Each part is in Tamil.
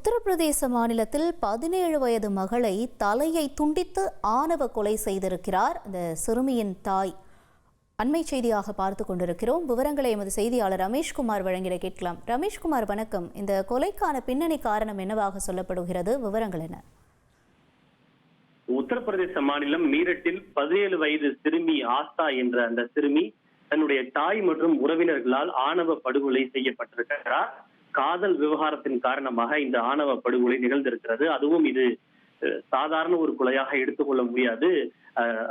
உத்தரப்பிரதேச மாநிலத்தில் 17 வயது மகளை தலையை துண்டித்து ஆணவ கொலை செய்திருக்கிறார் அந்த சிறுமியின் தாய். அண்மை செய்தியாக பார்த்து கொண்டிருக்கிறோம். விவரங்களை எமது செய்தியாளர் ரமேஷ்குமார் வழங்கிட கேட்கலாம். ரமேஷ்குமார், வணக்கம். இந்த கொலைக்கான பின்னணி காரணம் என்னவாக சொல்லப்படுகிறது? விவரங்கள் என்ன? உத்தரப்பிரதேச மாநிலம் மீரட்டில் 17 வயது சிறுமி ஆஸ்தா என்ற அந்த சிறுமி தன்னுடைய தாய் மற்றும் உறவினர்களால் ஆணவ படுகொலை செய்யப்பட்டிருக்கிறார். காதல் விவகாரத்தின் காரணமாக இந்த ஆணவ படுகொலை நிகழ்ந்திருக்கிறது. அதுவும் இது சாதாரண ஒரு கொலையாக எடுத்துக்கொள்ள முடியாது.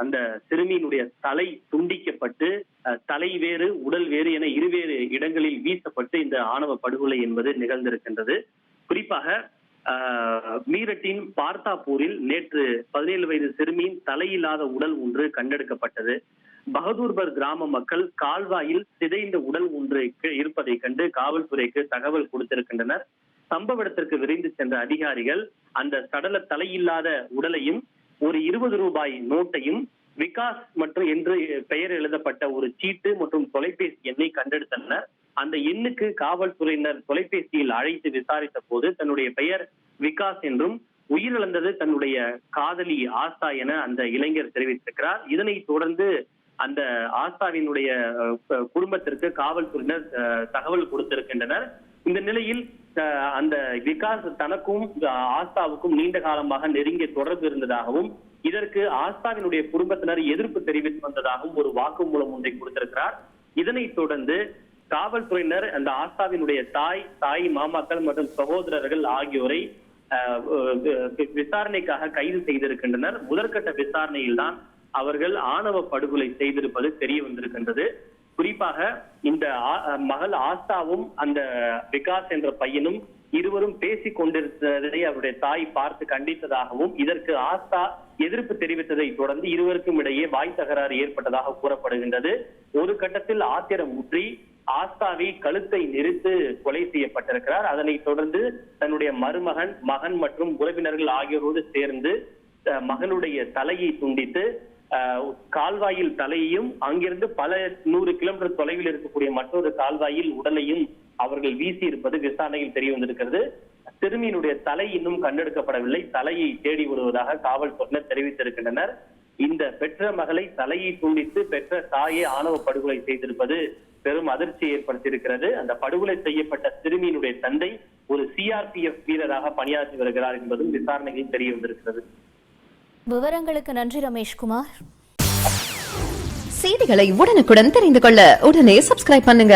அந்த சிறுமியினுடைய தலை துண்டிக்கப்பட்டு தலை வேறு உடல் வேறு என இருவேறு இடங்களில் வீசப்பட்டு இந்த ஆணவ படுகொலை என்பது நிகழ்ந்திருக்கின்றது. குறிப்பாக மீரட்டின் பார்த்தாப்பூரில் நேற்று 17 வயது சிறுமியின் தலையில்லாத உடல் ஒன்று கண்டெடுக்கப்பட்டது. பகதூர்பர் கிராம மக்கள் கால்வாயில் சிதைந்த உடல் ஒன்று இருப்பதை கண்டு காவல்துறைக்கு தகவல் கொடுத்திருக்கின்றனர். சம்பவ இடத்திற்கு விரைந்து சென்ற அதிகாரிகள் அந்த சடல தலையில்லாத உடலையும் ஒரு 20 ரூபாய் நோட்டையும் விகாஸ் மற்றும் என்று பெயர் எழுதப்பட்ட ஒரு சீட்டு மற்றும் தொலைபேசி எண்ணை கண்டெடுத்தனர். அந்த எண்ணுக்கு காவல்துறையினர் தொலைபேசியில் அழைத்து விசாரித்த போது தன்னுடைய பெயர் விகாஸ் என்றும் உயிரிழந்தது தன்னுடைய காதலி ஆஸ்தா என அந்த இளைஞர் தெரிவித்திருக்கிறார். இதனைத் தொடர்ந்து அந்த ஆஸ்தாவினுடைய குடும்பத்திற்கு காவல்துறையினர் தகவல் கொடுத்திருக்கின்றனர். இந்த நிலையில் அந்த விகாஸ் தனக்கும் ஆஸ்தாவுக்கும் நீண்ட காலமாக நெருங்கிய தொடர்பு இருந்ததாகவும் இதற்கு ஆஸ்தாவினுடைய குடும்பத்தினர் எதிர்ப்பு தெரிவித்து வந்ததாகவும் ஒரு வாக்குமூலம் ஒன்றை கொடுத்திருக்கிறார். இதனைத் தொடர்ந்து காவல்துறையினர் அந்த ஆஸ்தாவினுடைய தாய் மாமாக்கள் மற்றும் சகோதரர்கள் ஆகியோரை விசாரணைக்காக கைது செய்திருக்கின்றனர். முதற்கட்ட விசாரணையில் தான் அவர்கள் ஆணவ படுகொலை செய்திருப்பது தெரிய வந்திருக்கின்றது. குறிப்பாக இந்த மகள் ஆஸ்தாவும் அந்த விகாஸ் என்ற பையனும் இருவரும் பேசிக் கொண்டிருந்ததை அவருடைய தாய் பார்த்து கண்டித்ததாகவும் இதற்கு ஆஸ்தா எதிர்ப்பு தெரிவித்ததை தொடர்ந்து இருவருக்கும் இடையே வாய் தகராறு ஏற்பட்டதாக கூறப்படுகின்றது. ஒரு கட்டத்தில் ஆத்திரம் ஊற்றி ஆஸ்தாவை கழுத்தை நெரித்து கொலை செய்யப்பட்டிருக்கிறார். அதனைத் தொடர்ந்து தன்னுடைய மகன் மற்றும் உறவினர்கள் ஆகியோரோடு சேர்ந்து மகளுடைய தலையை துண்டித்து கால்வாயில் தலையையும் அங்கிருந்து பல 100 கிலோமீட்டர் தொலைவில் இருக்கக்கூடிய மற்றொரு கால்வாயில் உடலையும் அவர்கள் வீசி இருப்பது விசாரணையில் தெரிய வந்திருக்கிறது. சிறுமியினுடைய தலை இன்னும் கண்டெடுக்கப்படவில்லை. தலையை தேடி வருவதாக காவல்துறையினர் தெரிவித்திருக்கின்றனர். இந்த பெற்ற மகளை தலையை துண்டித்து பெற்ற தாயை ஆணவ படுகொலை செய்திருப்பது பெரும் அதிர்ச்சியை ஏற்படுத்தியிருக்கிறது. அந்த படுகொலை செய்யப்பட்ட சிறுமியினுடைய தந்தை ஒரு CRPF வீரராக பணியாற்றி வருகிறார் என்பதும் விசாரணையில் தெரிய வந்திருக்கிறது. விவரங்களுக்கு நன்றி ரமேஷ்குமார். செய்திகளை உடனுக்குடன் தெரிந்து கொள்ள உடனே சப்ஸ்கிரைப் பண்ணுங்க.